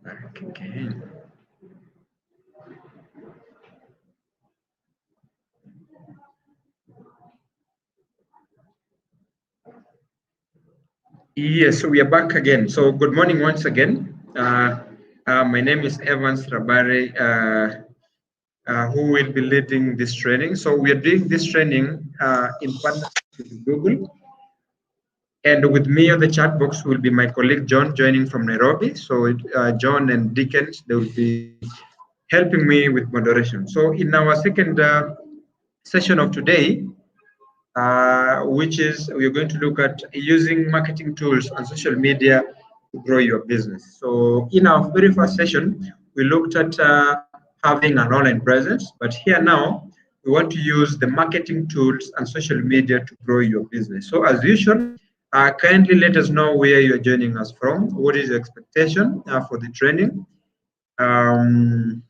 Back again. Yes, so we are back again. So good morning once again. My name is Evans Rabare, who will be leading this training. So we are doing this training in partnership with Google. And with me on the chat box will be my colleague John joining from Nairobi. So John and Dickens, they will be helping me with moderation. So in our second session of today, which is we're going to look at using marketing tools on social media to grow your business. So in our very first session, we looked at having an online presence, but here now we want to use the marketing tools and social media to grow your business. So as usual, kindly let us know where you're joining us from. What is your expectation for the training? Um,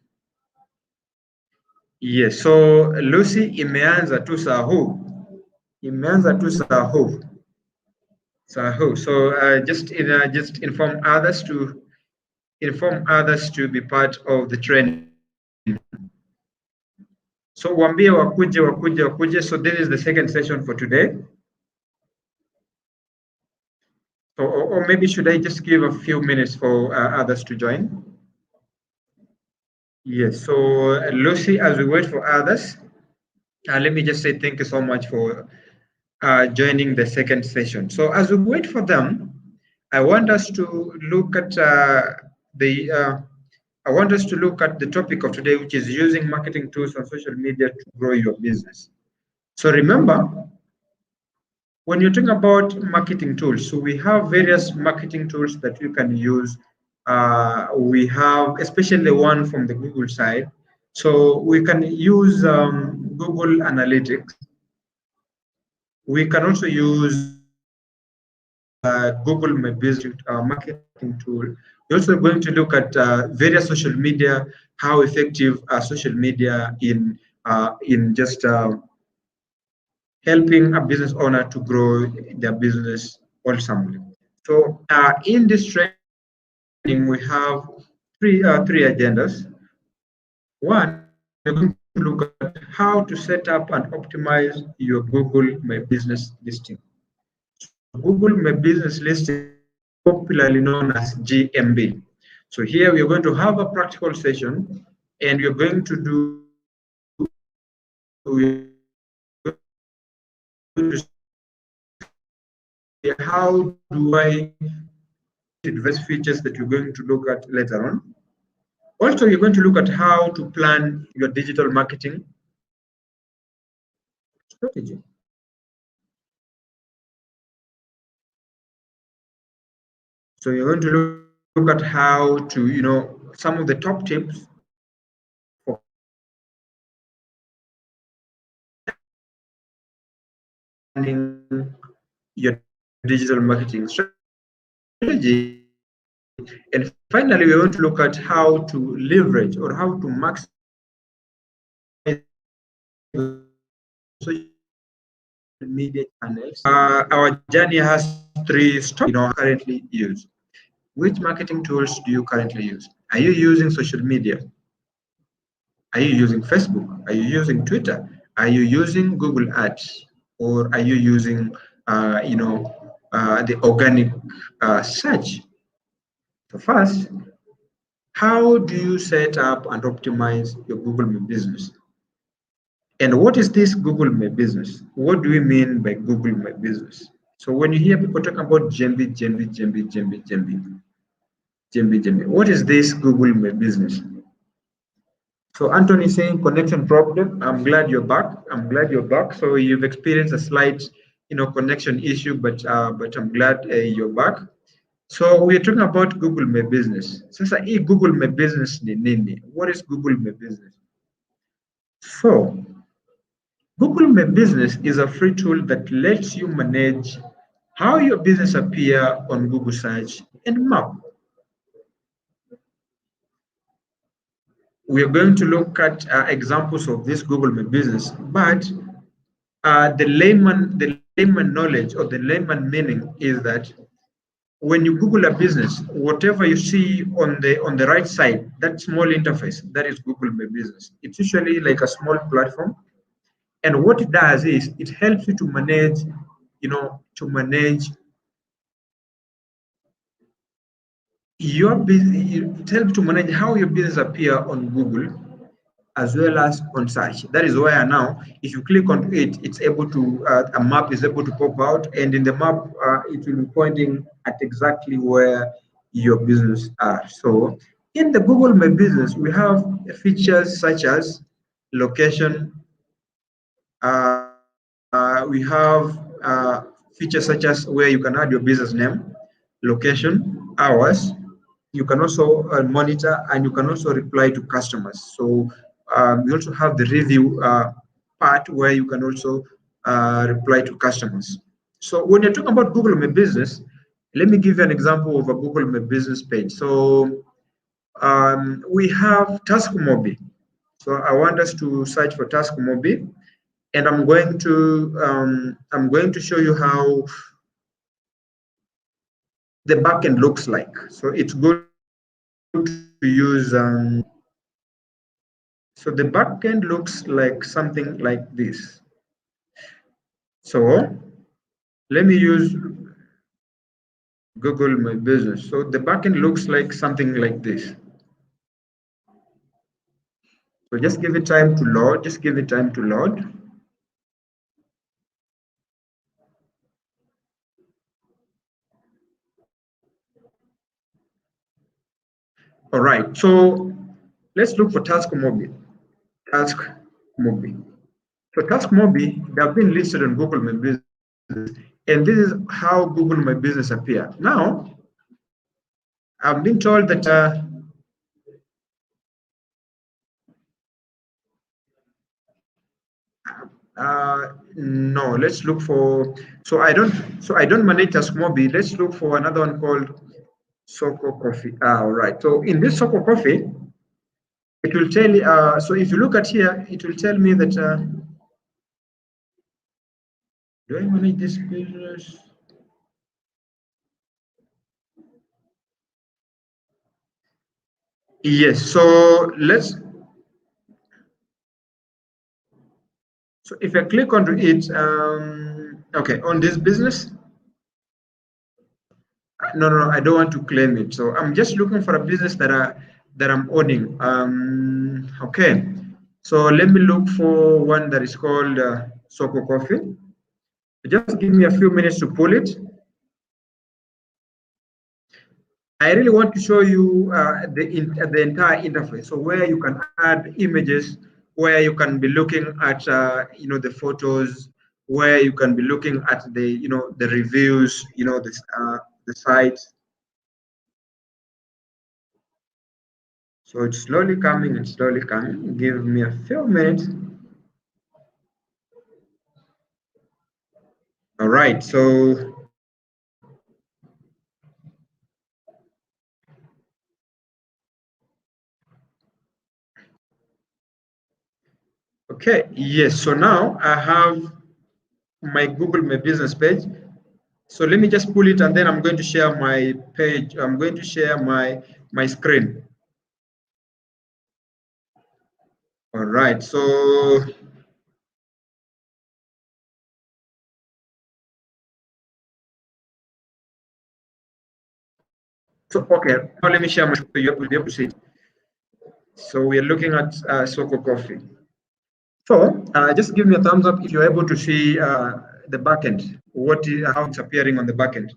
yes, so Lucy imeanza tu saa huu, imeanza tu saa huu. So inform others to be part of the training. So waambie wakuje. So this is the second session for today. So, or maybe should I just give a few minutes for others to join? Yes. So Lucy, as we wait for others, let me just say thank you so much for joining the second session. So as we wait for them, I want us to look at I want us to look at the topic of today, which is using marketing tools on social media to grow your business. So remember, when you're talking about marketing tools, so we have various marketing tools that you can use. We have especially the one from the Google side. So we can use Google Analytics. We can also use Google My Business marketing tool. We're also going to look at various social media, how effective social media in just helping a business owner to grow their business wholesomely. So in this training, we have three agendas. One, we're going to look at how to set up and optimize your Google My Business listing. Google My Business listing, popularly known as GMB. So here we are going to have a practical session, and we're going to do how do I advanced features that you're going to look at later on. Also, you're going to look at how to plan your digital marketing strategy. So you're going to look at how to, some of the top tips for planning your digital marketing strategy. And finally, we're going to look at how to leverage or how to maximize social media channels. Our journey has three steps currently use. Which marketing tools do you currently use? Are you using social media? Are you using Facebook? Are you using Twitter? Are you using Google Ads? Or are you using, the organic search? So first, how do you set up and optimize your Google My Business? And what is this Google My Business? What do we mean by Google My Business? So when you hear people talking about GMB, what is this Google My Business? So Anthony is saying connection problem. I'm glad you're back. I'm glad you're back. So you've experienced a slight, connection issue, but I'm glad you're back. So we're talking about Google My Business. Sasa hii Google My Business ni nini? What is Google My Business? So Google My Business is a free tool that lets you manage how your business appear on Google search and map. We are going to look at examples of this Google My Business, but the layman knowledge or the layman meaning is that when you Google a business, whatever you see on the right side, that small interface, that is Google My Business. It's usually like a small platform, and what it does is it helps you to manage, to manage your business. It helps to manage how your business appear on Google as well as on search. That is where now, if you click on it, it's able to, a map is able to pop out, and in the map, it will be pointing at exactly where your business are. So in the Google My Business, we have features such as location. We have features such as where you can add your business name, location, hours. You can also monitor, and you can also reply to customers. So we also have the review part where you can also reply to customers. So when you're talking about Google My Business, let me give you an example of a Google My Business page. So we have Task Mobi. So I want us to search for Task Mobi, and I'm going to show you how the backend looks like. So it's good to use so the backend looks like something like this. So let me use Google My Business. So the backend looks like something like this. So just give it time to load. Just give it time to load. All right. So let's look for Task Mobi. Task Mobi. So Task Mobi, they have been listed on Google My Business, and this is how Google My Business appear. Now, I've been told that no, let's look for. So I don't manage Task Mobi. Let's look for another one called Soko Coffee. All right. So in this Soko Coffee, it will tell you. So if you look at here, it will tell me that. Do I manage this business? Yes. So let's. So if I click onto it, okay, on this business, no, I don't want to claim it. So I'm just looking for a business that I'm owning. Okay, so let me look for one that is called Soko Coffee. Just give me a few minutes to pull it. I really want to show you the entire interface. So where you can add images, where you can be looking at the photos, where you can be looking at the reviews, the sites. So it's slowly coming. It's slowly coming. Give me a few minutes. All right. Okay. Yes. So now I have my Google My Business page. So let me just pull it, and then I'm going to share my page. I'm going to share my screen. All right. So okay. Now let me share my screen so you will be able to see it. So we are looking at Soko Coffee. So just give me a thumbs up if you're able to see the backend. How it's appearing on the backend.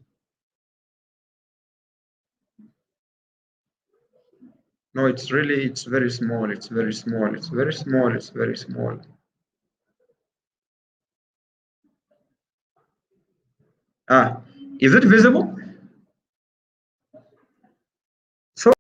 No, it's very small. It's very small. It's very small. It's very small. Ah, is it visible? So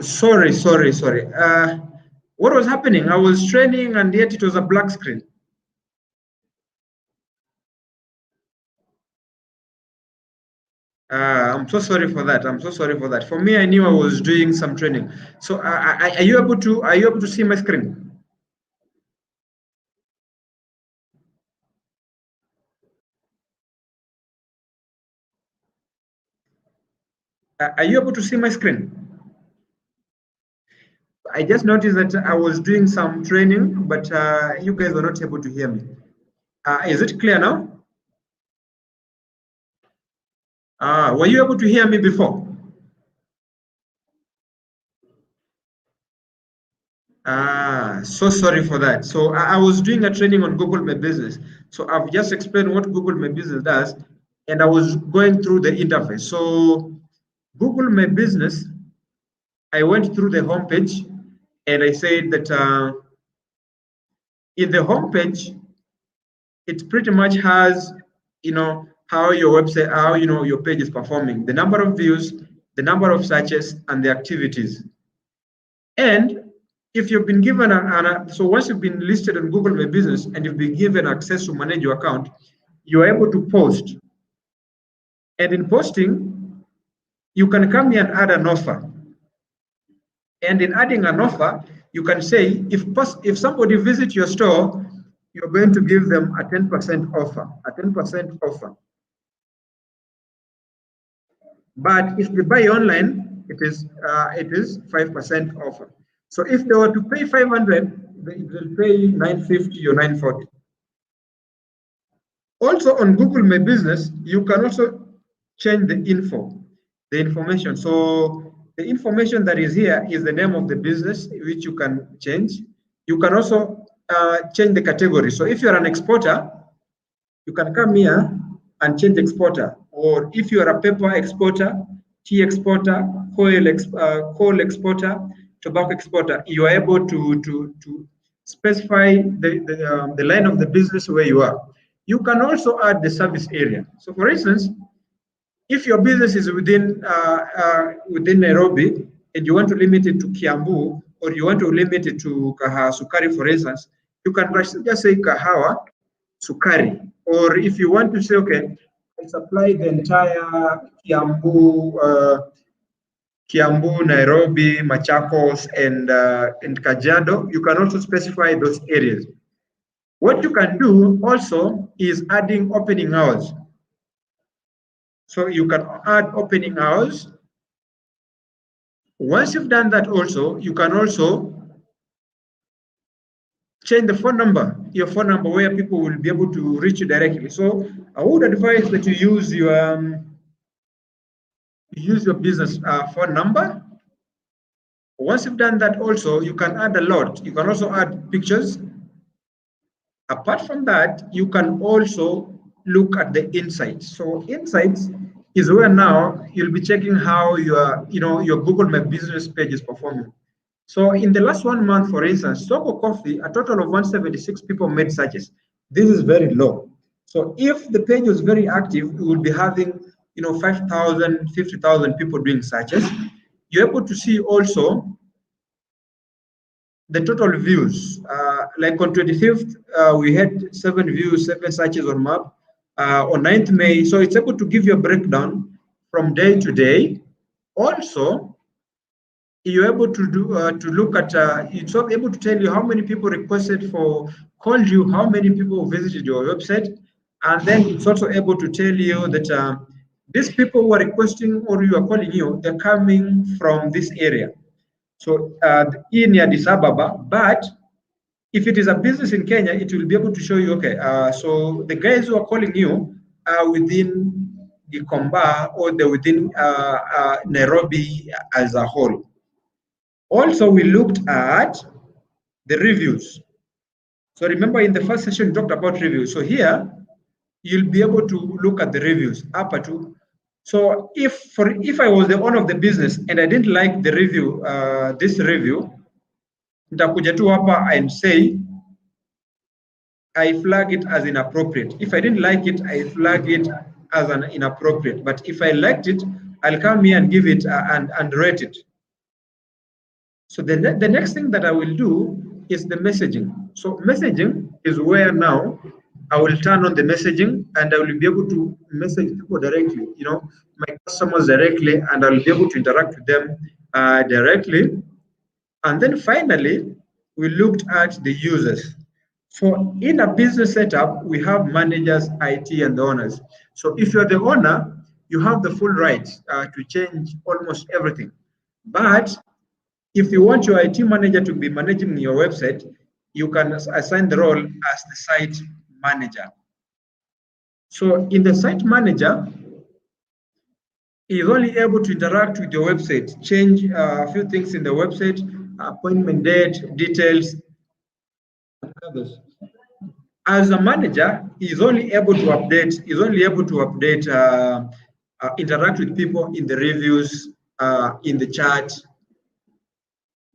Sorry. What was happening? I was training and yet it was a black screen. I'm so sorry for that. I'm so sorry for that. For me, I knew I was doing some training. So, are you able to see my screen? Are you able to see my screen? I just noticed that I was doing some training, but you guys were not able to hear me. Is it clear now? Were you able to hear me before? So sorry for that. So I was doing a training on Google My Business. So I've just explained what Google My Business does, and I was going through the interface. So Google My Business, I went through the homepage, and I said that in the homepage, it pretty much has, how your website, how your page is performing, the number of views, the number of searches, and the activities. And if you've been given so once you've been listed on Google My Business and you've been given access to manage your account, you are able to post. And in posting, you can come here and add an offer. And in adding an offer, you can say if somebody visits your store, you're going to give them a 10% offer, a 10% offer. But if they buy online, it is 5% offer. So if they were to pay 500, they will pay 950 or 940. Also on Google My Business, you can also change the information. So the information that is here is the name of the business, which you can change. You can also change the category. So if you're an exporter, you can come here and change exporter. Or if you are a paper exporter, tea exporter, coal exporter, tobacco exporter, you are able to specify the line of the business where you are. You can also add the service area. So for instance, if your business is within Nairobi and you want to limit it to Kiambu or you want to limit it to Sukari, for instance, you can just say Kahawa Sukari. Or if you want to say, okay, I supply the entire Kiambu, Nairobi, Machakos, and Kajiado, you can also specify those areas. What you can do also is adding opening hours. So you can add opening hours. Once you've done that also, you can also change the phone number, your phone number, where people will be able to reach you directly. So I would advise that you use your business phone number. Once you've done that also, you can add a lot. You can also add pictures. Apart from that, you can also look at the insights. So insights is where now you'll be checking how your Google My Business page is performing. So in the last 1 month, for instance, Soko Coffee, a total of 176 people made searches. This is very low. So if the page was very active, we would be having 5,000, 50,000 people doing searches. You're able to see also the total views. Like on 25th, we had 7 views, 7 searches on map. On 9th May, so it's able to give you a breakdown from day to day. Also, you're able to look at, it's able to tell you how many people called you, how many people visited your website, and then it's also able to tell you that these people who are requesting or you are calling you, they're coming from this area. So in Addis Ababa, but if it is a business in Kenya, it will be able to show you, okay, so the guys who are calling you are within the Komba or they're within Nairobi as a whole. Also, we looked at the reviews. So remember in the first session, we talked about reviews. So here, you'll be able to look at the reviews, upper two. So if I was the owner of the business and I didn't like the review, this review, nitakuja tu hapa and say, I flag it as inappropriate. If I didn't like it, I flag it as an inappropriate. But if I liked it, I'll come here and give it and rate it. So the next thing that I will do is the messaging. So messaging is where now I will turn on the messaging and I will be able to message people directly, my customers directly, and I'll be able to interact with them directly. And then finally, we looked at the users. For in a business setup, we have managers, IT, and the owners. So if you're the owner, you have the full rights to change almost everything. But if you want your IT manager to be managing your website, you can assign the role as the site manager. So in the site manager, he is only able to interact with your website, change a few things in the website, appointment date, details, and others. As a manager, he is only able to update, interact with people in the reviews, in the chat.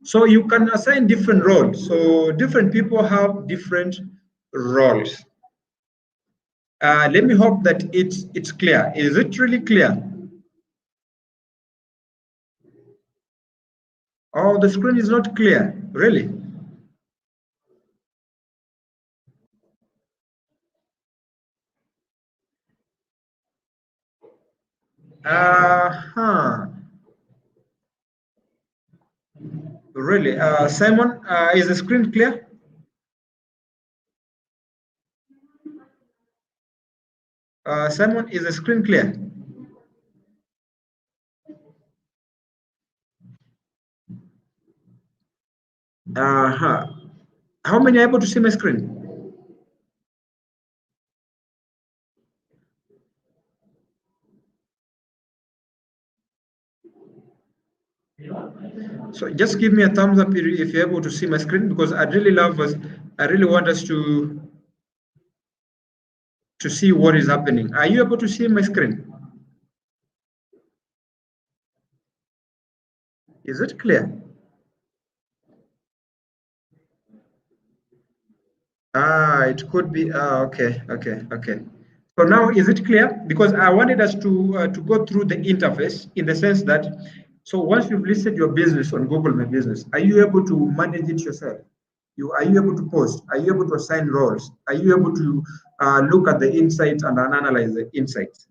So you can assign different roles. So different people have different roles. Let me hope that it's clear. Is it really clear? Oh, the screen is not clear, really? Uh-huh. Really? Simon, is the screen clear? Simon, is the screen clear? Uh-huh. How many are able to see my screen? So just give me a thumbs up if you're able to see my screen, because I really want us to see what is happening. Are you able to see my screen? Is it clear? It could be. Okay. So now is it clear? Because I wanted us to go through the interface in the sense that, so once you've listed your business on Google My Business, are you able to manage it yourself? Are you able to post? Are you able to assign roles? Are you able to look at the insights and analyze the insights?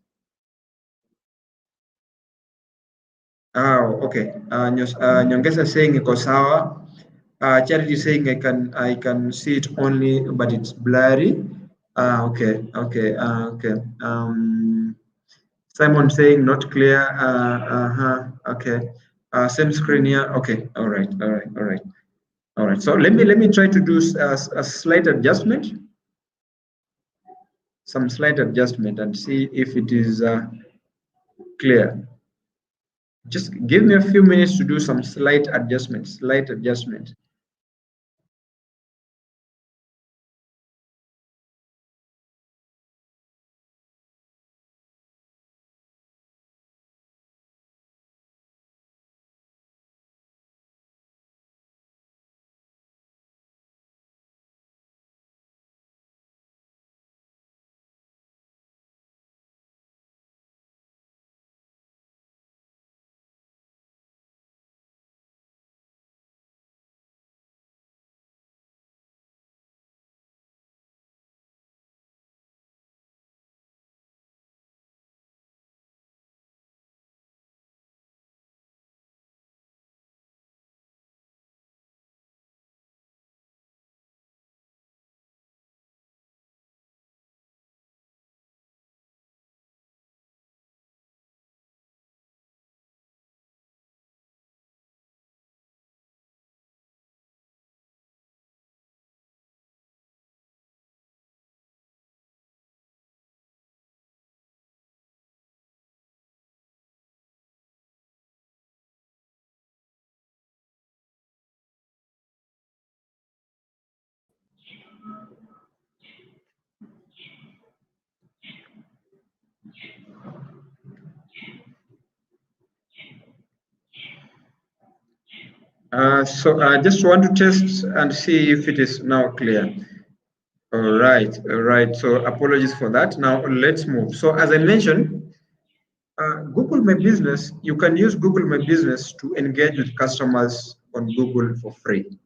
Okay. Nyongesa saying iko sawa. Charity saying I can see it only, but it's blurry. Okay. Simon saying not clear. Okay. Same screen here. Okay. All right. So let me try to do a slight adjustment, some slight adjustment, and see if it is clear. Just give me a few minutes to do some slight adjustment. So I just want to test and see if it is now clear. All right. So apologies for that. Now let's move. So as I mentioned, Google My Business, you can use Google My Business to engage with customers on Google for free.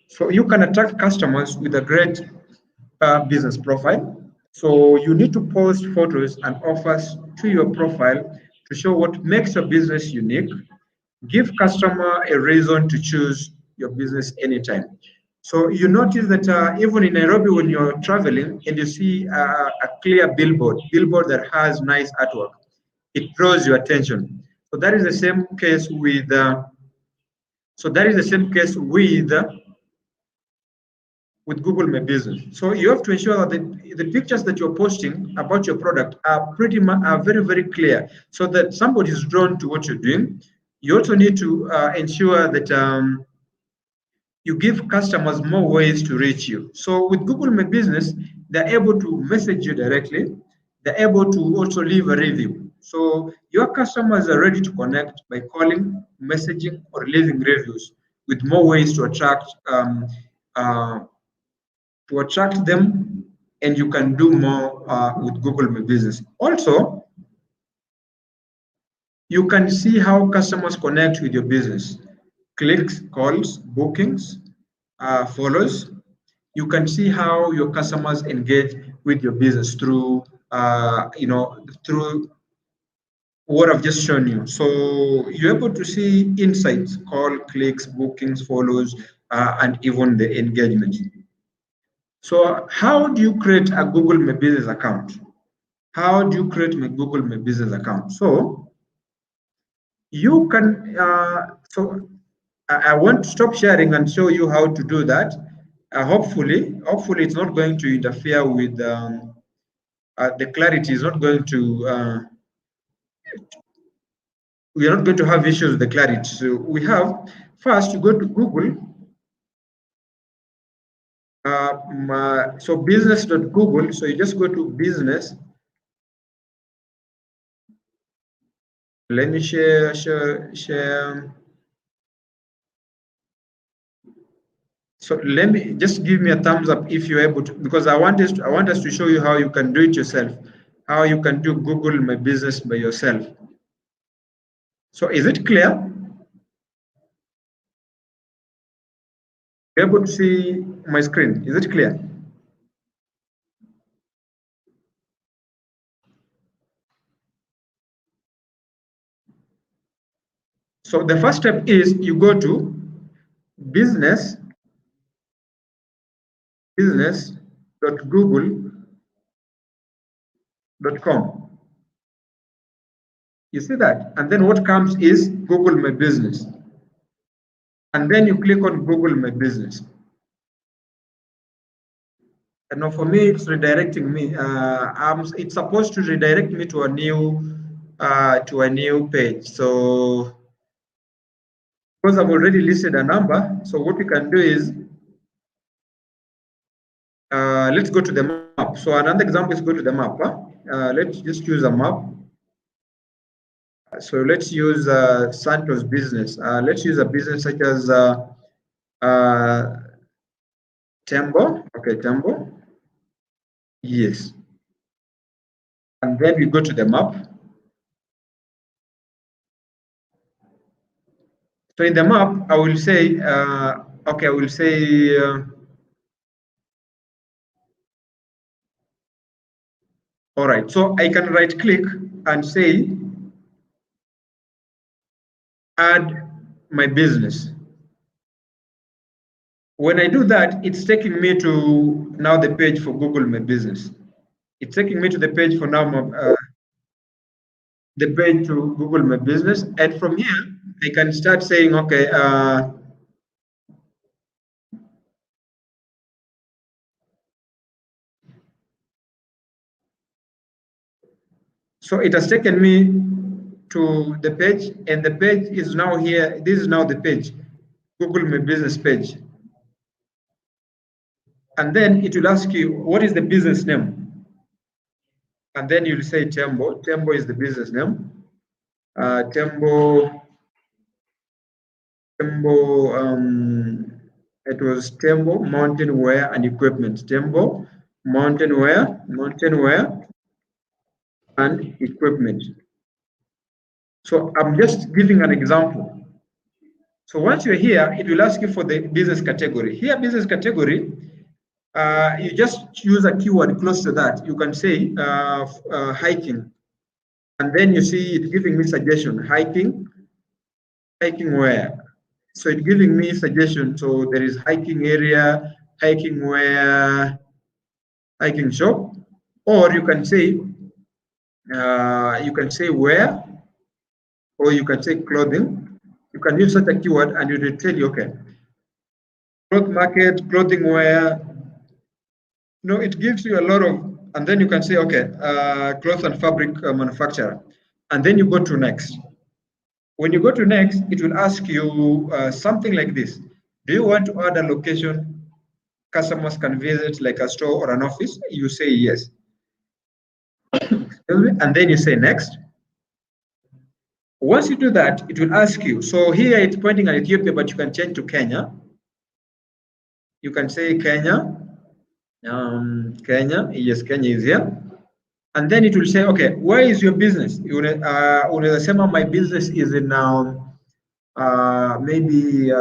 So you can attract customers with a great business profile. So you need to post photos and offers to your profile to show what makes your business unique. Give customer a reason to choose your business anytime. So you notice that even in Nairobi, when you're traveling and you see a clear billboard that has nice artwork, it draws your attention. So that is the same case with. With Google My Business. So you have to ensure that the pictures that you're posting about your product are very, very clear so that somebody is drawn to what you're doing. You also need to ensure that you give customers more ways to reach you. So with Google My Business, they're able to message you directly. They're able to also leave a review. So your customers are ready to connect by calling, messaging, or leaving reviews with more ways to attract them, and you can do more with Google My Business. Also, you can see how customers connect with your business. Clicks, calls, bookings, follows. You can see how your customers engage with your business through, through what I've just shown you. So you're able to see insights, call, clicks, bookings, follows, and even the engagement. So how do you create a Google My Business account? How do you create my Google My Business account? So you can, I want to stop sharing and show you how to do that. Hopefully it's not going to interfere with the clarity is not going to, we are not going to have issues with the clarity. So we have, first you go to Google, so business.google, so you just go to business. Let me share. So let me just give me a thumbs up if you're able to, because I want us to show you how you can do it yourself, how you can do Google My Business by yourself. So is it clear? You're able to see my screen. Is it clear? So the first step is you go to business.google.com. You see that? And then what comes is Google My Business. And then you click on Google My Business. And now for me, it's redirecting me. It's supposed to redirect me to a new page. So because I've already listed a number, so what we can do is let's go to the map. So another example is go to the map. Let's just use a map. So let's use Santos business. Let's use a business such as Tembo. Okay, Tembo. Yes. And then we go to the map. So in the map, I will say, okay, I will say, all right. So I can right click and say, add my business. When I do that, it's taking me to now the page for Google My Business. It's taking me to the page for now, the page to Google My Business. And from here, I can start saying, okay, so it has taken me to the page, and the page is now here. This is now the page, Google My Business page. And then it will ask you, what is the business name? And then you'll say Tembo. Tembo is the business name. Tembo, it was Tembo Mountain Wear and Equipment. Tembo Mountain Wear and Equipment. So I'm just giving an example. So once you're here, it will ask you for the business category. Here, business category, you just choose a keyword close to that. You can say hiking. And then you see it giving me suggestion, hiking where? So it's giving me suggestion. So there is hiking area, hiking where, hiking shop, or you can say where, or you can say clothing. You can use such a keyword and it will tell you, okay, cloth market, clothing wear. No, it gives you a lot of, and then you can say, okay, cloth and fabric manufacturer, and then you go to next. When you go to next, it will ask you something like this. Do you want to add a location customers can visit, like a store or an office? You say yes. And then you say next. Once you do that, it will ask you. So here it's pointing at Ethiopia, but you can change to Kenya. You can say Kenya. Kenya, yes, Kenya is here. And then it will say, okay, where is your business? Unaweza sema my business is in maybe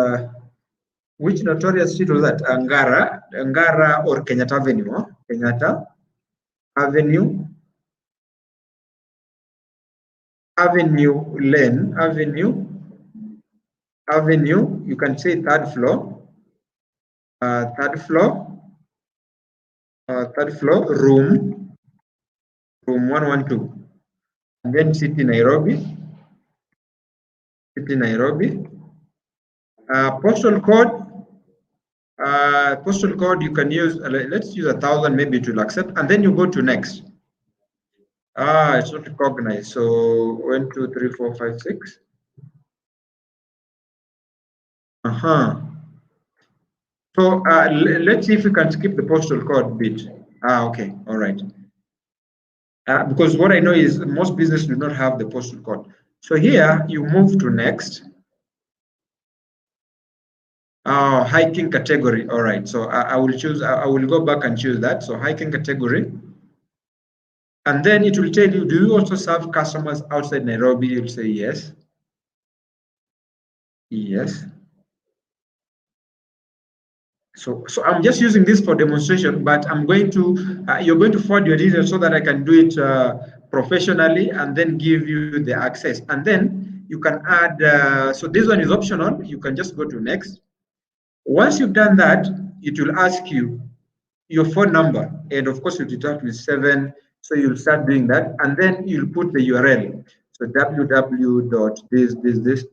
which notorious street was that? Ngara or Kenyatta Avenue, huh? Kenyatta Avenue, Lane, Avenue. You can say third floor, third floor, room 112. And then city Nairobi. Postal code you can use, let's use 1,000, maybe it will accept, and then you go to next. It's not recognized. So 1, 2, 3, 4, 5, 6. So let's see if we can skip the postal code bit. Okay, all right. Because what I know is most businesses do not have the postal code. So here you move to next. Hiking category. All right. So I will choose. I will go back and choose that. So hiking category. And then it will tell you, do you also serve customers outside Nairobi? You'll say yes. Yes. So I'm just using this for demonstration, but I'm going to, you're going to forward your details so that I can do it professionally and then give you the access. And then you can add, so this one is optional. You can just go to next. Once you've done that, it will ask you your phone number. And of course, you start with 7. So you'll start doing that. And then you'll put the URL. So www.this,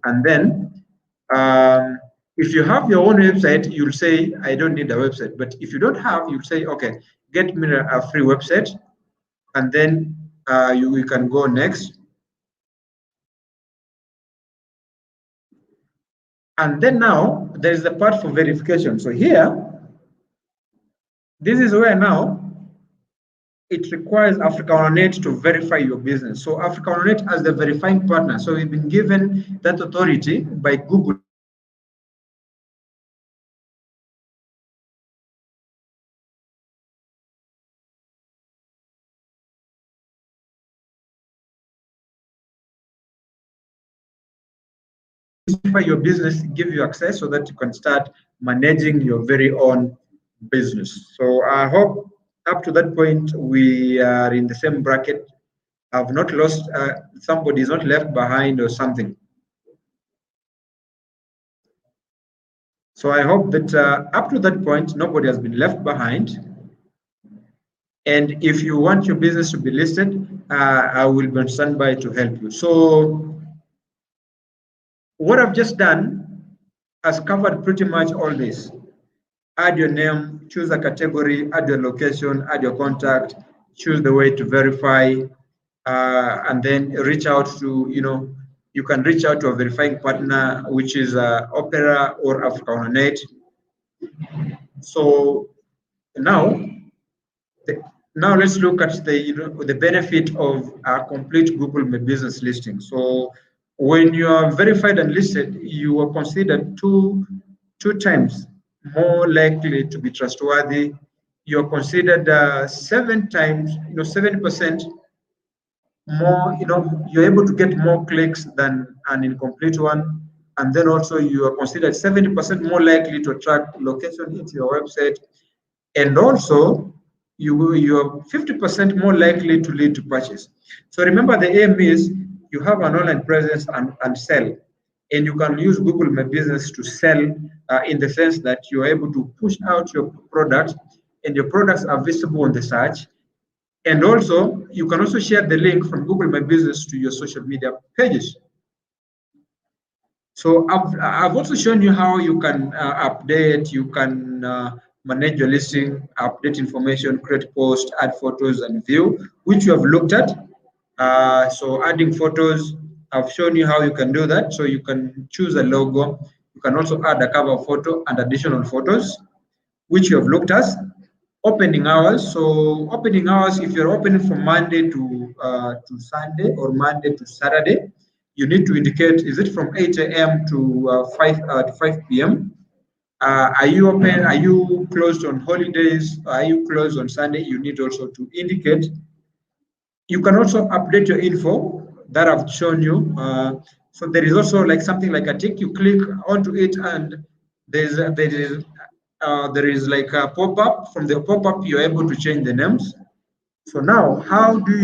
and then if you have your own website, you'll say, I don't need a website. But if you don't have, you'll say, okay, get me a free website. And then you can go next. And then now there is the part for verification. So here, this is where now it requires Africa on Net to verify your business. So Africa on Net as the verifying partner. So we've been given that authority by Google your business, give you access so that you can start managing your very own business. So I hope up to that point we are in the same bracket. I've not lost, somebody is not left behind or something. So I hope that up to that point nobody has been left behind. And if you want your business to be listed, I will be on standby to help you. So what I've just done has covered pretty much all this. Add your name, choose a category, add your location, add your contact, choose the way to verify, and then reach out to, you can reach out to a verifying partner, which is Opera or Africa on Net. So now let's look at the benefit of a complete Google My Business listing. So when you are verified and listed, you are considered two times more likely to be trustworthy. You're considered 7 times, 7% more, you're able to get more clicks than an incomplete one. And then also you are considered 70% more likely to attract location into your website. And also you are 50% more likely to lead to purchase. So remember, the aim is you have an online presence and sell. And you can use Google My Business to sell in the sense that you're able to push out your products and your products are visible on the search. And also, you can also share the link from Google My Business to your social media pages. So I've also shown you how you can update, you can manage your listing, update information, create posts, add photos, and view, which you have looked at. So adding photos, I've shown you how you can do that. So you can choose a logo. You can also add a cover photo and additional photos, which you have looked at. Opening hours. So opening hours, if you're opening from Monday to Sunday or Monday to Saturday, you need to indicate, is it from 8 a.m. to 5 p.m.? Are you open? Are you closed on holidays? Are you closed on Sunday? You need also to indicate. You can also update your info that I've shown you. So there is also like something like a tick. You click onto it, and there is like a pop-up. From the pop-up, you're able to change the names. So now, how do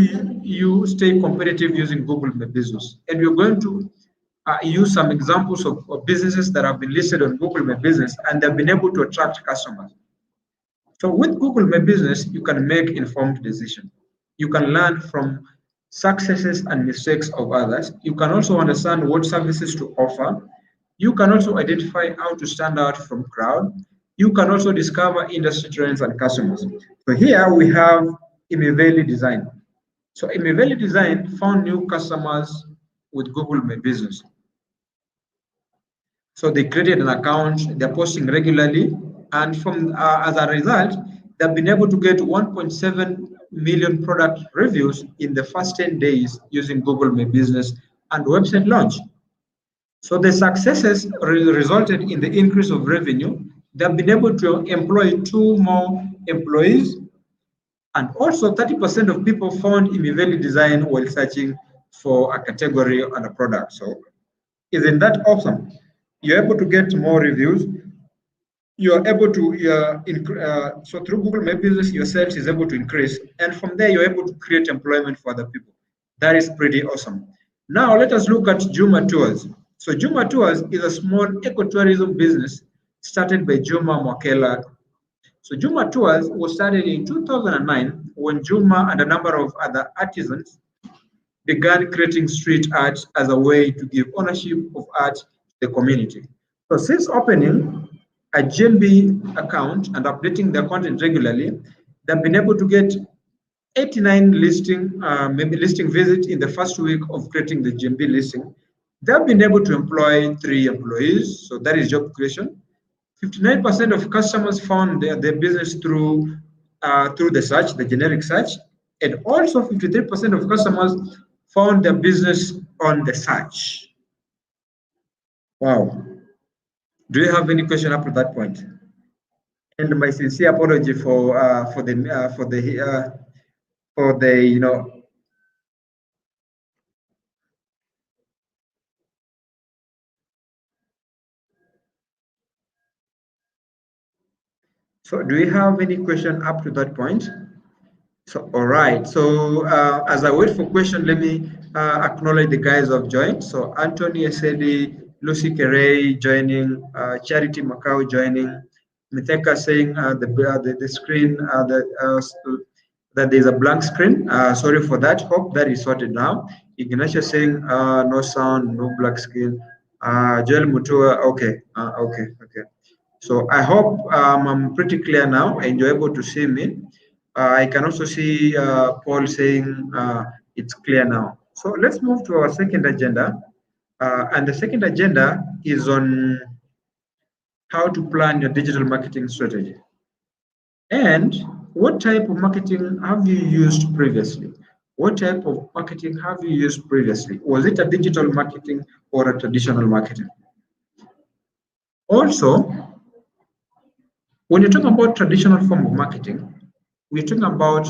you stay competitive using Google My Business? And we're going to use some examples of businesses that have been listed on Google My Business and they've been able to attract customers. So with Google My Business, you can make informed decisions. You can learn from successes and mistakes of others. You can also understand what services to offer. You can also identify how to stand out from crowd. You can also discover industry trends and customers. So here we have Imiveli Design. So Imiveli Design found new customers with Google My Business. So they created an account, they're posting regularly, and from as a result, they've been able to get 1.7 million product reviews in the first 10 days using Google My Business and website launch. So the successes resulted in the increase of revenue. They've been able to employ 2 more employees, and also 30% of people found Imiveli Design while searching for a category and a product. So isn't that awesome? You're able to get more reviews. You're able to, so through Google My Business, your sales is able to increase. And from there, you're able to create employment for other people. That is pretty awesome. Now, let us look at Juma Tours. So Juma Tours is a small ecotourism business started by Juma Mwakela. So Juma Tours was started in 2009 when Juma and a number of other artisans began creating street art as a way to give ownership of art to the community. So since opening a GMB account and updating their content regularly, they've been able to get 89 listing visits in the first week of creating the GMB listing. They've been able to employ 3 employees, so that is job creation. 59% of customers found their business through the search, the generic search, and also 53% of customers found their business on the search. Wow. Do you have any question up to that point? And my sincere apology for the So do you have any question up to that point? So, all right. So as I wait for question, let me acknowledge the guys who have joined. So Anthony Esedi, Lucy Kerey joining, Charity Macau joining, Mitheka saying the screen that there's a blank screen. Sorry for that. Hope that is sorted now. Ignatia saying no sound, no black screen. Joel Mutua, okay, okay. So I hope I'm pretty clear now and you're able to see me. I can also see Paul saying it's clear now. So let's move to our second agenda. And the second agenda is on how to plan your digital marketing strategy. And what type of marketing have you used previously? What type of marketing have you used previously? Was it a digital marketing or a traditional marketing? Also, when you talk about traditional form of marketing, we're talking about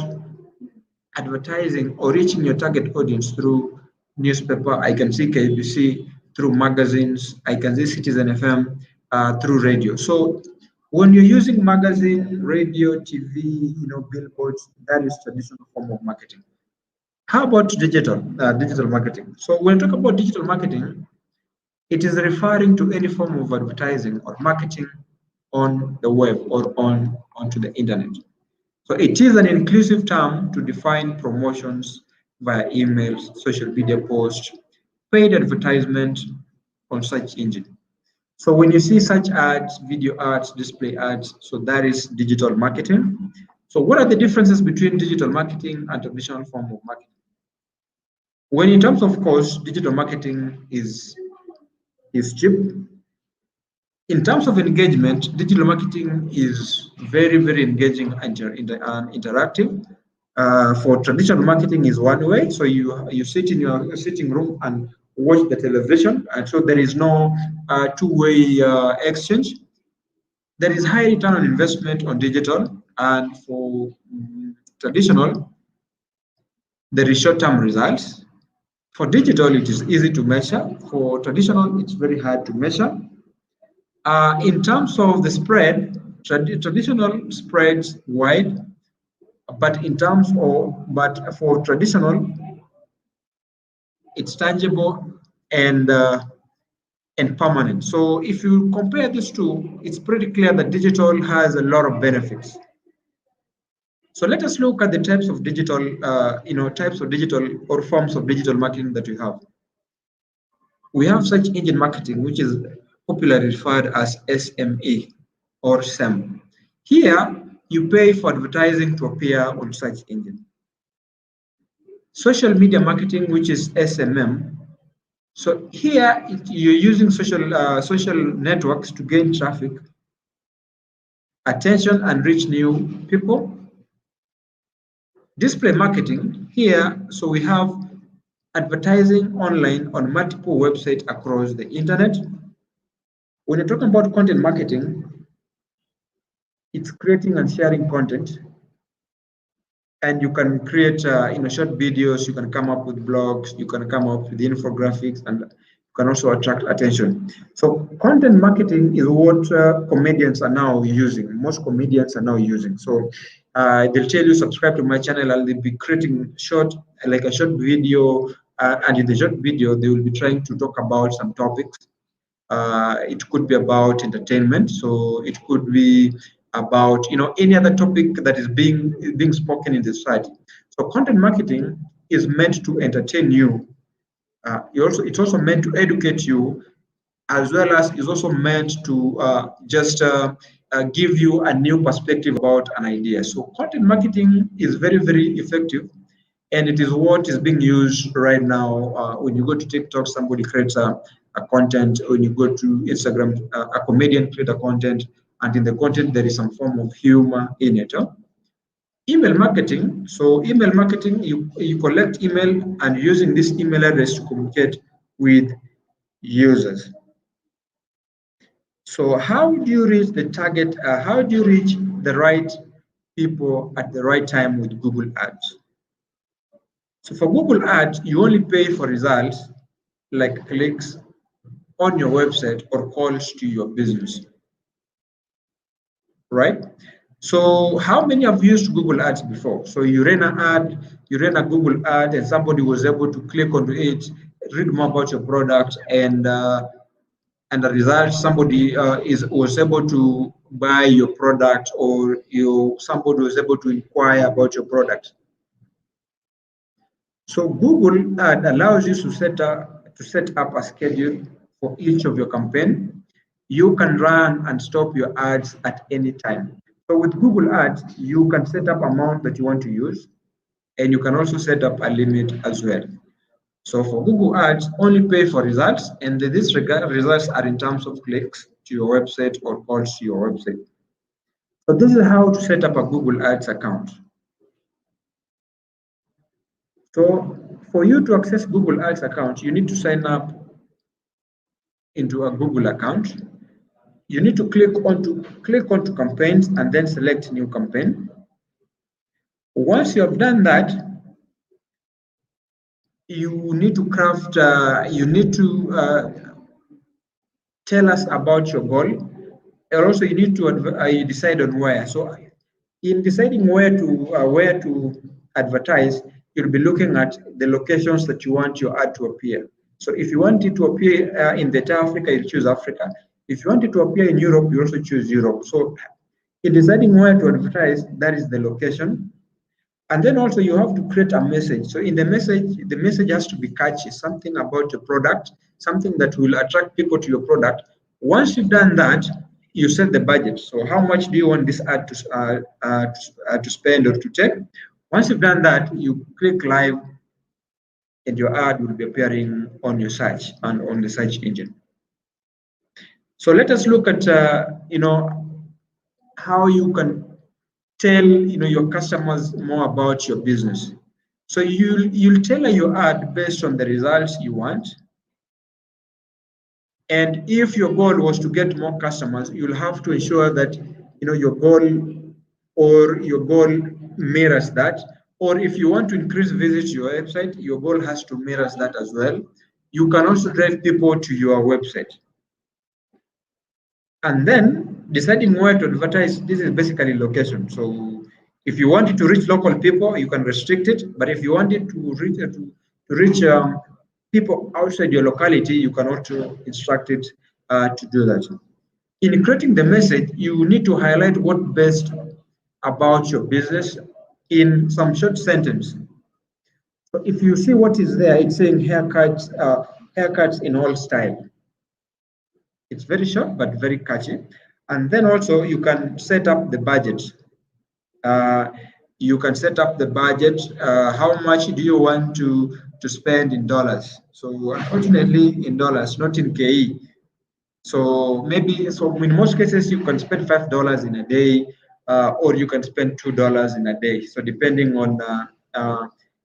advertising or reaching your target audience through newspaper. I can see KBC, through magazines. I can see Citizen FM, through radio. So when you're using magazine, radio, TV, billboards, that is traditional form of marketing. How about digital marketing? So when we talk about digital marketing, it is referring to any form of advertising or marketing on the web or onto the internet. So it is an inclusive term to define promotions via emails, social media posts, paid advertisement on search engine. So when you see such ads, video ads, display ads, so that is digital marketing. So what are the differences between digital marketing and traditional form of marketing? When in terms of cost, digital marketing is cheap. In terms of engagement, digital marketing is very, very engaging and interactive. For traditional marketing is one way. So you sit in your sitting room and watch the television, and so there is no two-way exchange. There is high return on investment on digital, and for traditional, there is short-term results. For digital, it is easy to measure. For traditional, it's very hard to measure. In terms of the spread, traditional spreads wide, but for traditional, it's tangible and permanent. So if you compare these two, it's pretty clear that digital has a lot of benefits. So let us look at the types of digital or forms of digital marketing that we have. We have search engine marketing, which is popularly referred as SME or SEM. Here, you pay for advertising to appear on search engine. Social media marketing, which is SMM. So here, you're using social networks to gain traffic, attention, and reach new people. Display marketing, here, so we have advertising online on multiple websites across the internet. When you're talking about content marketing, it's creating and sharing content, and you can create short videos, you can come up with blogs, you can come up with infographics, and you can also attract attention. So content marketing is what comedians are now using. Most comedians are now using. So they'll tell you, subscribe to my channel, and they'll be creating a short video, and in the short video they will be trying to talk about some topics. It could be about entertainment, so it could be about any other topic that is being spoken in the society. So content marketing is meant to entertain you. It's also meant to educate you, as well as is also meant to just give you a new perspective about an idea. So content marketing is very, very effective, and it is what is being used right now. When you go to TikTok, somebody creates a content. When you go to Instagram, a comedian creates a content, and in the content there is some form of humor in it. Email marketing. So email marketing, you collect email, and using this email address to communicate with users. So how do you reach the target? How do you reach the right people at the right time with Google Ads? So for Google Ads, you only pay for results like clicks on your website or calls to your business, right? So how many have used Google Ads before? So you ran a Google ad, and somebody was able to click onto it, read more about your product, and the result, somebody was able to buy your product, or somebody was able to inquire about your product. So Google Ad allows you to set up a schedule for each of your campaign. You can run and stop your ads at any time. So with Google Ads, you can set up amount that you want to use, and you can also set up a limit as well. So for Google Ads, only pay for results, and these results are in terms of clicks to your website or calls to your website. So this is how to set up a Google Ads account. So for you to access Google Ads account, you need to sign up into a Google account. You need to click onto campaigns and then select new campaign. Once you have done that, you need to craft, you need to tell us about your goal, and also you need to decide on where. So in deciding where to advertise, you'll be looking at the locations that you want your ad to appear. So if you want it to appear in the Africa, you choose Africa. If you want it to appear in Europe, you also choose Europe. So in deciding where to advertise, that is the location. And then also you have to create a message. So in the message has to be catchy, something about your product, something that will attract people to your product. Once you've done that, you set the budget. So how much do you want this ad to spend or to take? Once you've done that, you click live, and your ad will be appearing on your search and on the search engine. So let us look at how you can tell your customers more about your business. So you'll tailor your ad based on the results you want. And if your goal was to get more customers, you'll have to ensure that your goal mirrors that. Or if you want to increase visits to your website, your goal has to mirror that as well. You can also drive people to your website. And then deciding where to advertise, this is basically location. So if you want it to reach local people, you can restrict it. But if you want it to reach people outside your locality, you can also instruct it to do that. In creating the message, you need to highlight what best about your business in some short sentence. So if you see what is there, it's saying haircuts in all style. It's very short but very catchy. And then also you can set up the budget. You can set up the budget. How much do you want to spend in dollars? So unfortunately in dollars, not in KE. So maybe, so in most cases you can spend $5 in a day, or you can spend $2 in a day. So depending on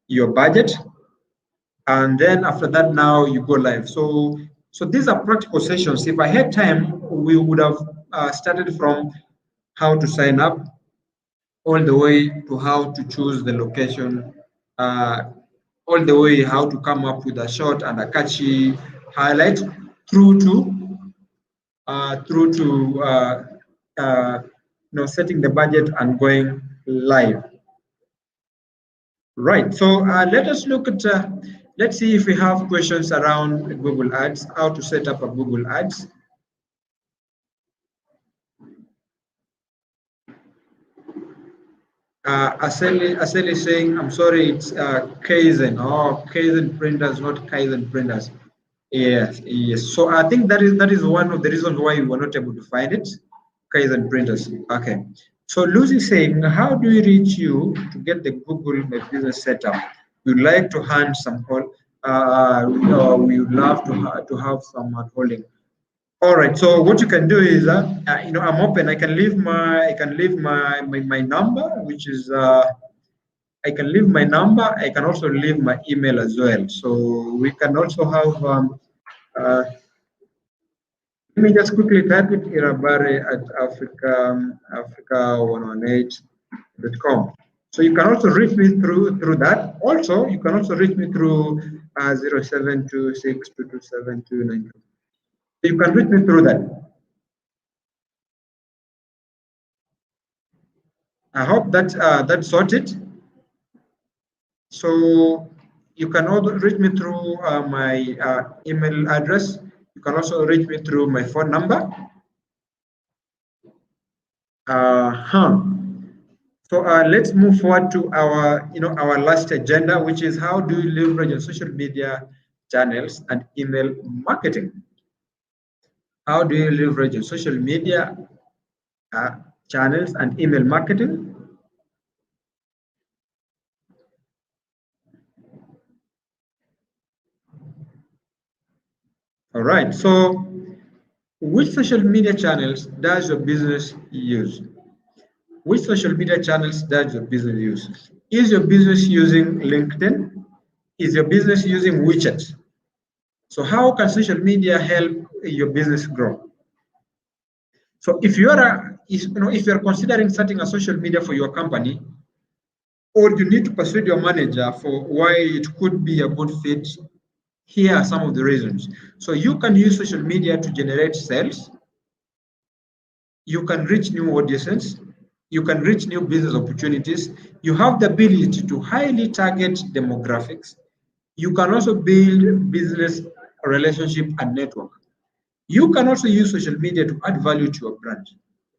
your budget. And then after that, now you go live. So these are practical sessions. If I had time, we would have started from how to sign up all the way to how to choose the location, all the way how to come up with a short and a catchy highlight through to setting the budget and going live. Right. So let us look at. Let's see if we have questions around Google Ads. How to set up a Google Ads. Aseli is saying, I'm sorry, it's Kaizen. Oh, Kaizen printers, not Kaizen printers. Yes, yes. So I think that is one of the reasons why we were not able to find it. Kaizen printers. Okay. So Lucy saying, how do we reach you to get the Google My Business setup? We'd like to hand some call. We would love to have some holding. All right. So what you can do is, I'm open. I can leave my number, which is I can leave my number. I can also leave my email as well. So we can also have. Let me just quickly type it, Irabare at Africa118.com. So you can also reach me through that. Also, you can also reach me through 0726227292. You can reach me through that. I hope that that's sorted. So you can also reach me through my email address. You can also reach me through my phone number. So let's move forward to our last agenda, which is how do you leverage your social media channels and email marketing? How do you leverage your social media channels and email marketing? All right. So which social media channels does your business use? Which social media channels does your business use? Is your business using LinkedIn? Is your business using WeChat? So how can social media help your business grow? So if you're considering starting a social media for your company, or you need to persuade your manager for why it could be a good fit. Here are some of the reasons. So you can use social media to generate sales. You can reach new audiences. You can reach new business opportunities. You have the ability to highly target demographics. You can also build business relationship and network. You can also use social media to add value to your brand.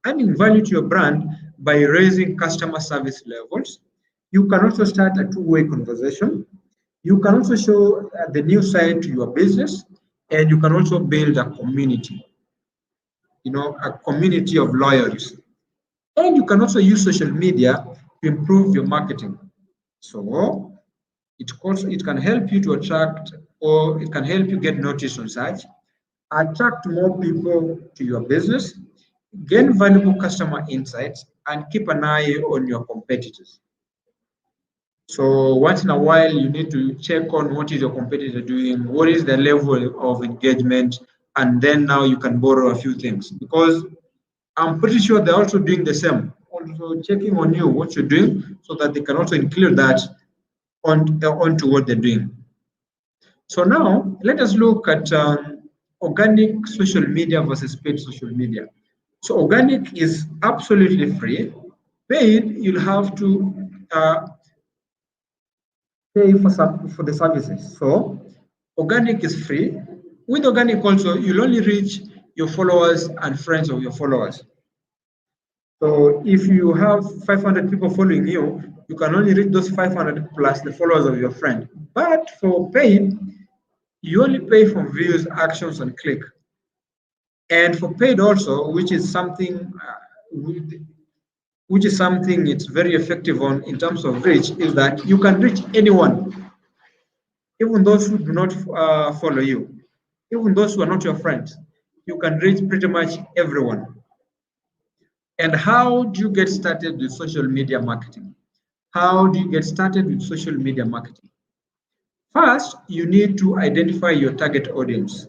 Adding value to your brand by raising customer service levels. You can also start a two-way conversation. You can also show the new side to your business, and you can also build a community, a community of loyals. And you can also use social media to improve your marketing. So it can help you to attract, or it can help you get noticed on search, attract more people to your business, gain valuable customer insights, and keep an eye on your competitors. So once in a while, you need to check on what is your competitor doing, what is the level of engagement, and then now you can borrow a few things, because I'm pretty sure they're also doing the same, also checking on you what you're doing, so that they can also include that onto what they're doing. So now let us look at organic social media versus paid social media. So organic is absolutely free. Paid, you'll have to pay for the services. So organic is free. With organic also, you'll only reach your followers and friends of your followers. So if you have 500 people following you, you can only reach those 500 plus the followers of your friend. But for paid, you only pay for views, actions, and click. And for paid also, which is something it's very effective on in terms of reach, is that you can reach anyone, even those who do not follow you, even those who are not your friends. You can reach pretty much everyone. And how do you get started with social media marketing? How do you get started with social media marketing? First, you need to identify your target audience.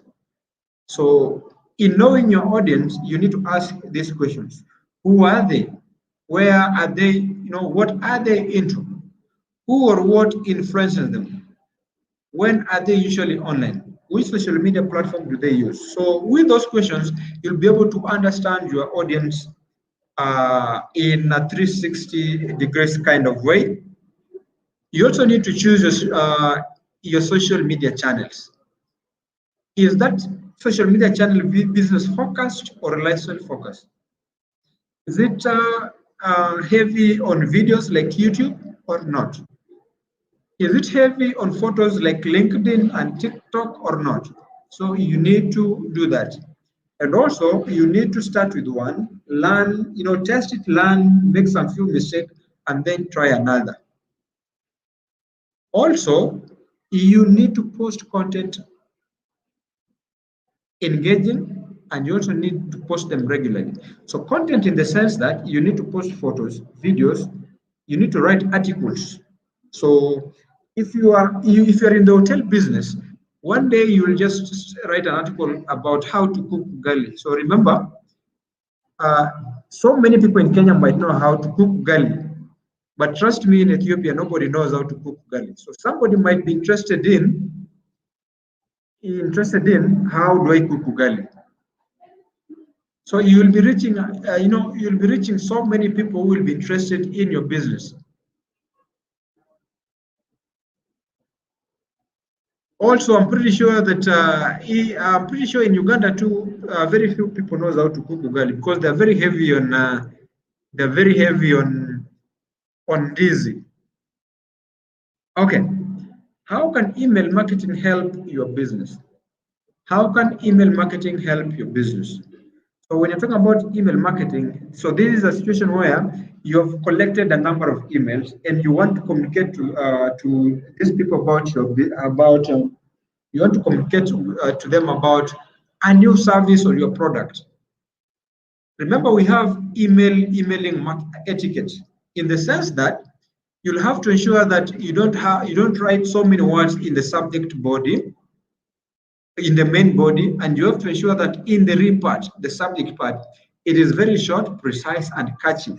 So in knowing your audience, you need to ask these questions. Who are they? Where are they? What are they into? Who or what influences them? When are they usually online? Which social media platform do they use? So with those questions, you'll be able to understand your audience in a 360 degrees kind of way. You also need to choose your social media channels. Is that social media channel business focused or lifestyle focused? Is it heavy on videos like YouTube or not? Is it heavy on photos like LinkedIn and TikTok or not? So you need to do that. And also you need to start with one, learn, test it, learn, make some few mistakes, and then try another. Also, you need to post content engaging, and you also need to post them regularly. So content in the sense that you need to post photos, videos, you need to write articles. So if you're in the hotel business, one day you will just write an article about how to cook ugali. So remember, so many people in Kenya might know how to cook ugali, but trust me, in Ethiopia, nobody knows how to cook ugali. So somebody might be interested in how do I cook ugali. So you'll be reaching so many people who will be interested in your business. Also, I'm pretty sure in Uganda too, very few people knows how to cook ugali, because they're very heavy on dizzy. Okay, how can email marketing help your business? How can email marketing help your business? So when you're talking about email marketing, so this is a situation where you have collected a number of emails and you want to communicate to these people you want to communicate to them about a new service or your product. Remember, we have emailing etiquette, in the sense that you'll have to ensure that you don't write so many words in the subject body, in the main body, and you have to ensure that in the read part, the subject part, it is very short, precise, and catchy.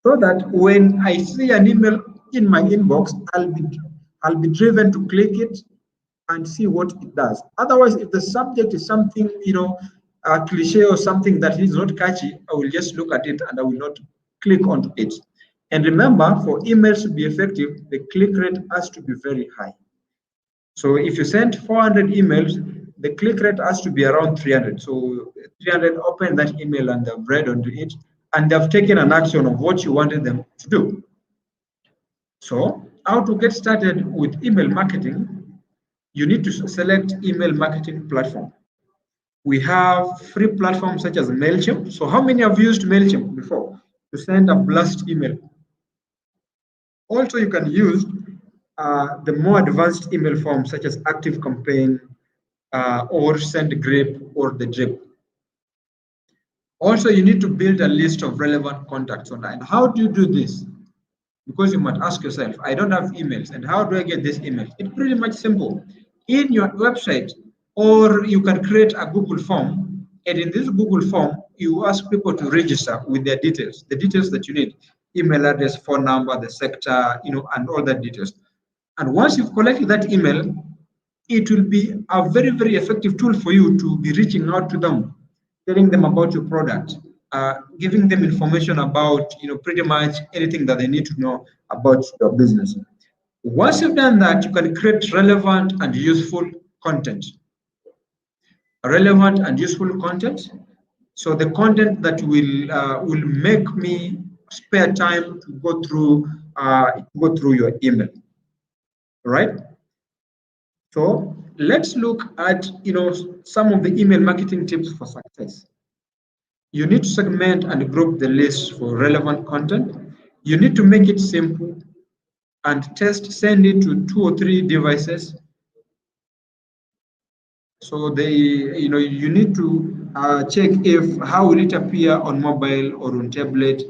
So that when I see an email in my inbox, I'll be driven to click it and see what it does. Otherwise, if the subject is something, a cliche or something that is not catchy, I will just look at it and I will not click onto it. And remember, for emails to be effective, the click rate has to be very high. So if you send 400 emails, the click rate has to be around 300. So 300 open that email and they've read onto it and they've taken an action of what you wanted them to do. So how to get started with email marketing? You need to select email marketing platform. We have free platforms such as MailChimp. So how many have used MailChimp before to send a blast email? Also, you can use the more advanced email forms such as ActiveCampaign or SendGrip or the Drip. Also, you need to build a list of relevant contacts online. How do you do this? Because you might ask yourself, I don't have emails, and how do I get this email? It's pretty much simple. In your website, or you can create a Google form, and in this Google form, you ask people to register with their details, the details that you need, email address, phone number, the sector, and all that details. And once you've collected that email, it will be a very, very effective tool for you to be reaching out to them, telling them about your product, giving them information about, pretty much anything that they need to know about your business. Once you've done that, you can create relevant and useful content. Relevant and useful content. So the content that will make me spare time to go through your email. All right. So let's look at some of the email marketing tips for success. You need to segment and group the list for relevant content. You need to make it simple and send it to 2 or 3 devices. So you need to check if how will it appear on mobile or on tablet,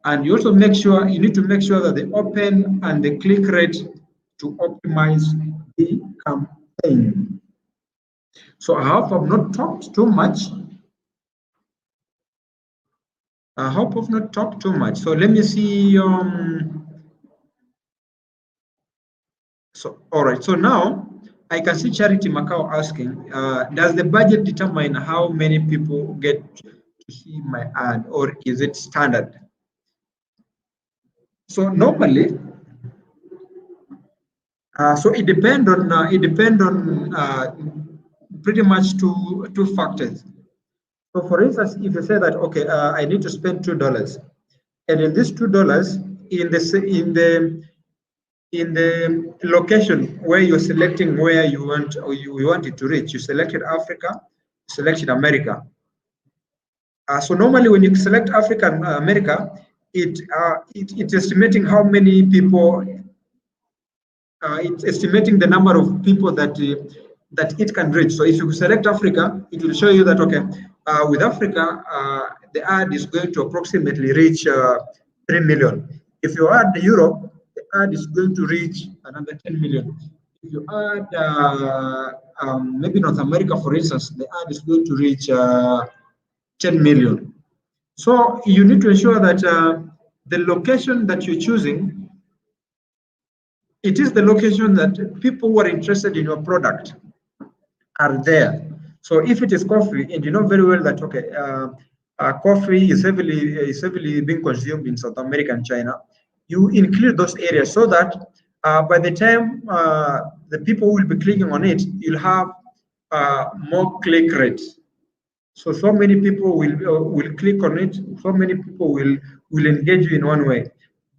and you also you need to make sure that the open and the click rate to optimize the campaign. So I hope I've not talked too much. So let me see. So all right. So now I can see Charity Macau asking, does the budget determine how many people get to see my ad, or is it standard? So normally, so it depends on pretty much two factors. So for instance, if you say that, okay, I need to spend $2, and in this $2, in the location where you're selecting where you want it to reach, you selected Africa, selected America. So normally when you select Africa and America, it's estimating how many people. It's estimating the number of people that it can reach. So if you select Africa, it will show you that, okay, with Africa, the ad is going to approximately reach 3 million. If you add Europe, the ad is going to reach another 10 million. If you add maybe North America, for instance, the ad is going to reach 10 million. So you need to ensure that the location that you're choosing, it is the location that people who are interested in your product are there. So if it is coffee, and you know very well that, okay, coffee is heavily being consumed in South America and China, you include those areas so that by the time the people will be clicking on it, you'll have more click rates. So many people will click on it. So many people will engage you in one way.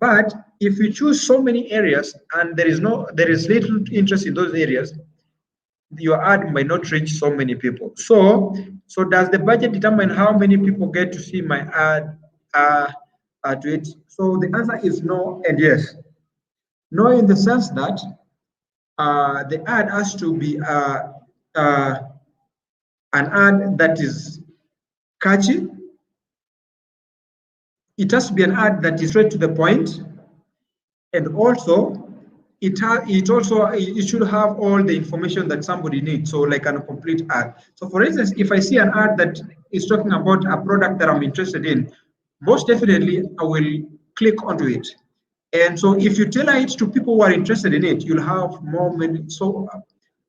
But if you choose so many areas and there is little interest in those areas, your ad might not reach so many people. So does the budget determine how many people get to see my ad to it? So the answer is no and yes. No, in the sense that the ad has to be an ad that is catchy. It has to be an ad that is straight to the point, and also it should have all the information that somebody needs. So like a complete ad. So for instance, if I see an ad that is talking about a product that I'm interested in, most definitely I will click onto it. And so if you tailor it to people who are interested in it, you'll have more many, so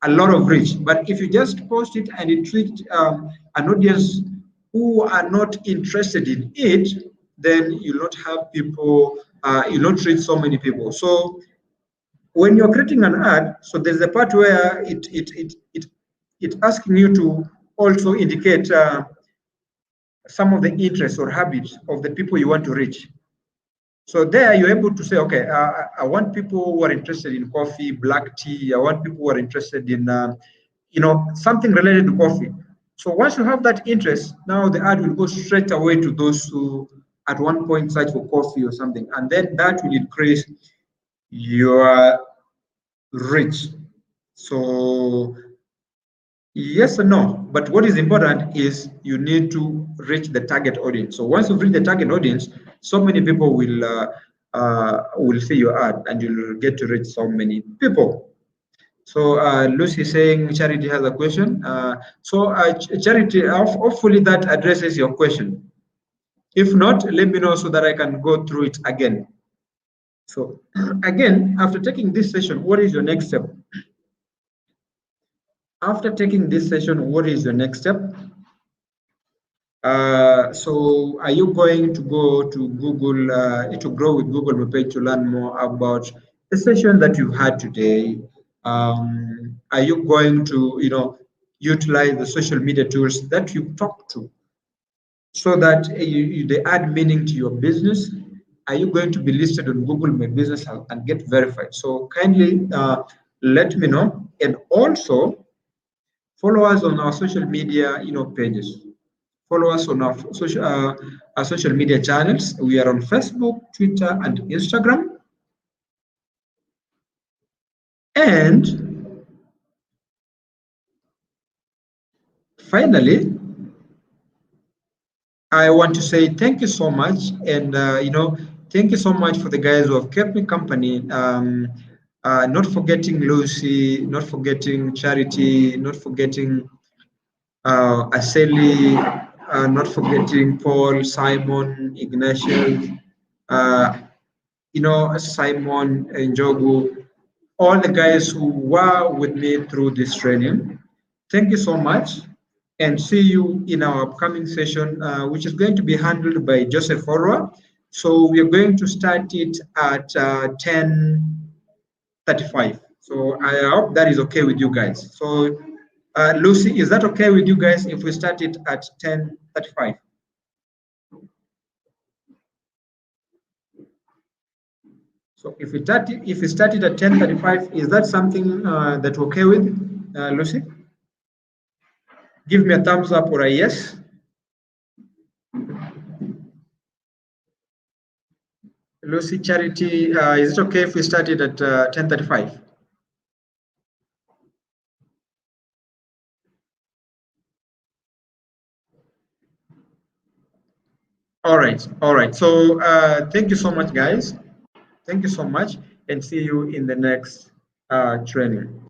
a lot of reach. But if you just post it and it treats an audience who are not interested in it, then you'll not have people, you'll not reach so many people. So when you're creating an ad, so there's a part where it asking you to also indicate some of the interests or habits of the people you want to reach. So there you're able to say, okay, I want people who are interested in coffee, black tea. I want people who are interested in, something related to coffee. So once you have that interest, now the ad will go straight away to those who at one point search for coffee or something, and then that will increase your reach. So yes and no, but what is important is you need to reach the target audience. So once you reach the target audience, so many people will see your ad, and you'll get to reach so many people. So Lucy saying Charity has a question. Charity, hopefully that addresses your question. If not, let me know so that I can go through it again. So again, after taking this session, what is your next step? After taking this session, what is your next step? So are you going to go to Google, to grow with Google My Page to learn more about the session that you had today? Are you going to, utilize the social media tools that you talked to so that they add meaning to your business? Are you going to be listed on Google My Business and get verified? So kindly let me know, and also follow us on our social media, pages. Follow us on our social media channels. We are on Facebook, Twitter, and Instagram. And finally, I want to say thank you so much, and thank you so much for the guys who have kept me company. Not forgetting Lucy, not forgetting Charity, not forgetting Aseli, not forgetting Paul, Simon, Ignatius, uh, Simon Njogu, all the guys who were with me through this training. Thank you so much, and see you in our upcoming session, which is going to be handled by Joseph Orwa. So we are going to start it at 10:35. So I hope that is okay with you guys. So Lucy, is that okay with you guys if we start it at 10:35? So if we started at 10:35, is that something that we're okay with, Lucy? Give me a thumbs up or a yes. Lucy, Charity, is it okay if we started at 10:35? All right, all right. So thank you so much, guys. Thank you so much, and see you in the next training.